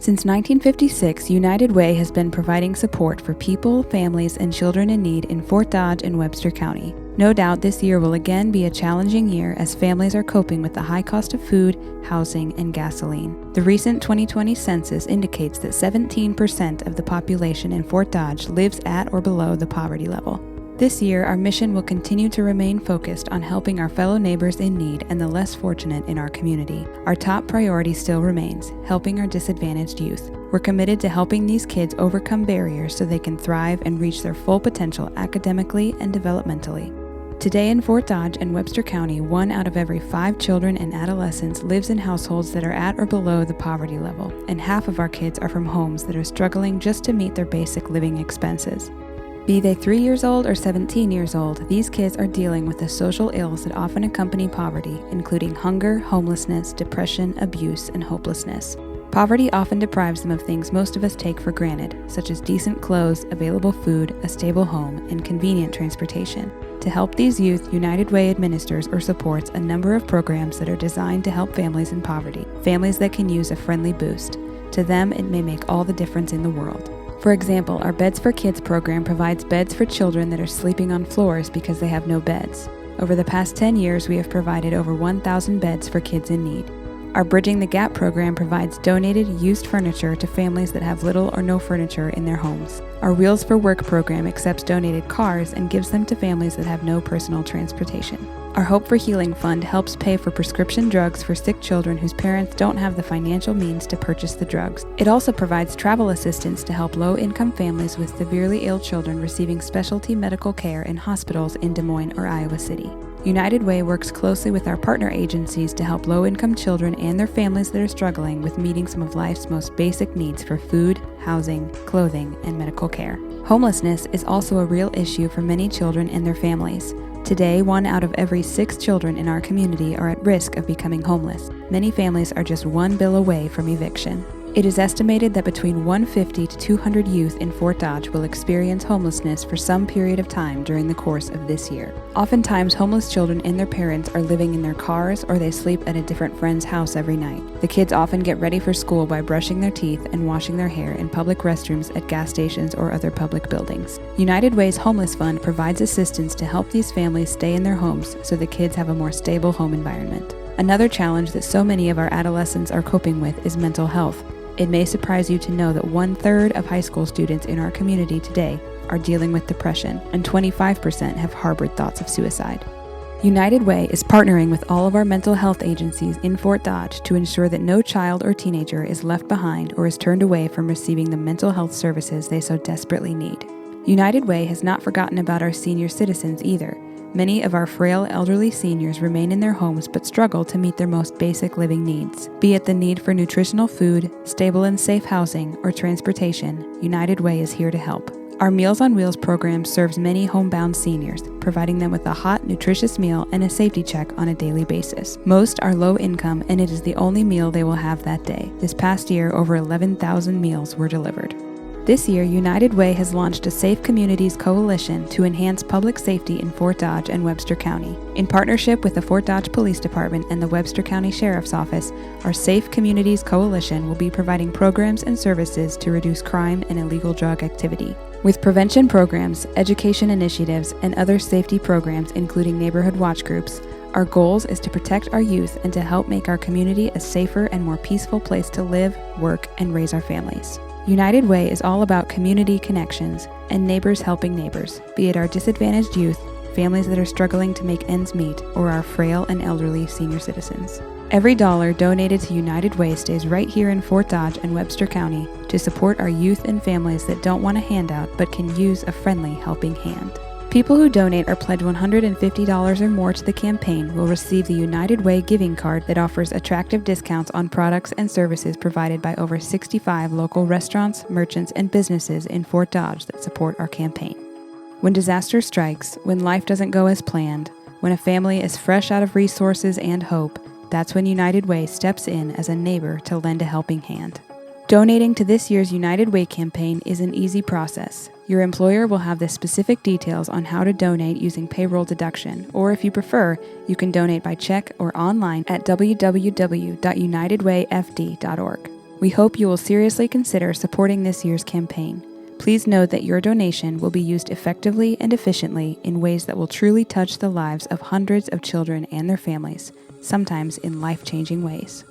Since 1956, United Way has been providing support for people, families, and children in need in Fort Dodge and Webster County. No doubt this year will again be a challenging year as families are coping with the high cost of food, housing, and gasoline. The recent 2020 census indicates that 17% of the population in Fort Dodge lives at or below the poverty level. This year, our mission will continue to remain focused on helping our fellow neighbors in need and the less fortunate in our community. Our top priority still remains helping our disadvantaged youth. We're committed to helping these kids overcome barriers so they can thrive and reach their full potential academically and developmentally. Today in Fort Dodge and Webster County, 1 out of every 5 children and adolescents lives in households that are at or below the poverty level, and half of our kids are from homes that are struggling just to meet their basic living expenses. Be they 3 years old or 17 years old, these kids are dealing with the social ills that often accompany poverty, including hunger, homelessness, depression, abuse, and hopelessness. Poverty often deprives them of things most of us take for granted, such as decent clothes, available food, a stable home, and convenient transportation. To help these youth, United Way administers or supports a number of programs that are designed to help families in poverty, families that can use a friendly boost. To them, it may make all the difference in the world. For example, our Beds for Kids program provides beds for children that are sleeping on floors because they have no beds. Over the past 10 years, we have provided over 1,000 beds for kids in need. Our Bridging the Gap program provides donated, used furniture to families that have little or no furniture in their homes. Our Wheels for Work program accepts donated cars and gives them to families that have no personal transportation. Our Hope for Healing Fund helps pay for prescription drugs for sick children whose parents don't have the financial means to purchase the drugs. It also provides travel assistance to help low-income families with severely ill children receiving specialty medical care in hospitals in Des Moines or Iowa City. United Way works closely with our partner agencies to help low-income children and their families that are struggling with meeting some of life's most basic needs for food, housing, clothing, and medical care. Homelessness is also a real issue for many children and their families. Today, 1 out of every 6 children in our community are at risk of becoming homeless. Many families are just one bill away from eviction. It is estimated that between 150 to 200 youth in Fort Dodge will experience homelessness for some period of time during the course of this year. Oftentimes, homeless children and their parents are living in their cars or they sleep at a different friend's house every night. The kids often get ready for school by brushing their teeth and washing their hair in public restrooms at gas stations or other public buildings. United Way's Homeless Fund provides assistance to help these families stay in their homes so the kids have a more stable home environment. Another challenge that so many of our adolescents are coping with is mental health. It may surprise you to know that 1/3 of high school students in our community today are dealing with depression, and 25% have harbored thoughts of suicide. United Way is partnering with all of our mental health agencies in Fort Dodge to ensure that no child or teenager is left behind or is turned away from receiving the mental health services they so desperately need. United Way has not forgotten about our senior citizens either. Many of our frail elderly seniors remain in their homes but struggle to meet their most basic living needs. Be it the need for nutritional food, stable and safe housing, or transportation, United Way is here to help. Our Meals on Wheels program serves many homebound seniors, providing them with a hot, nutritious meal and a safety check on a daily basis. Most are low income, and it is the only meal they will have that day. This past year, over 11,000 meals were delivered. This year, United Way has launched a Safe Communities Coalition to enhance public safety in Fort Dodge and Webster County. In partnership with the Fort Dodge Police Department and the Webster County Sheriff's Office, our Safe Communities Coalition will be providing programs and services to reduce crime and illegal drug activity. With prevention programs, education initiatives, and other safety programs including neighborhood watch groups, our goals is to protect our youth and to help make our community a safer and more peaceful place to live, work, and raise our families. United Way is all about community connections and neighbors helping neighbors, be it our disadvantaged youth, families that are struggling to make ends meet, or our frail and elderly senior citizens. Every dollar donated to United Way stays right here in Fort Dodge and Webster County to support our youth and families that don't want a handout but can use a friendly helping hand. People who donate or pledge $150 or more to the campaign will receive the United Way giving card that offers attractive discounts on products and services provided by over 65 local restaurants, merchants, and businesses in Fort Dodge that support our campaign. When disaster strikes, when life doesn't go as planned, when a family is fresh out of resources and hope, that's when United Way steps in as a neighbor to lend a helping hand. Donating to this year's United Way campaign is an easy process. Your employer will have the specific details on how to donate using payroll deduction, or if you prefer, you can donate by check or online at www.unitedwayfd.org. We hope you will seriously consider supporting this year's campaign. Please know that your donation will be used effectively and efficiently in ways that will truly touch the lives of hundreds of children and their families, sometimes in life-changing ways.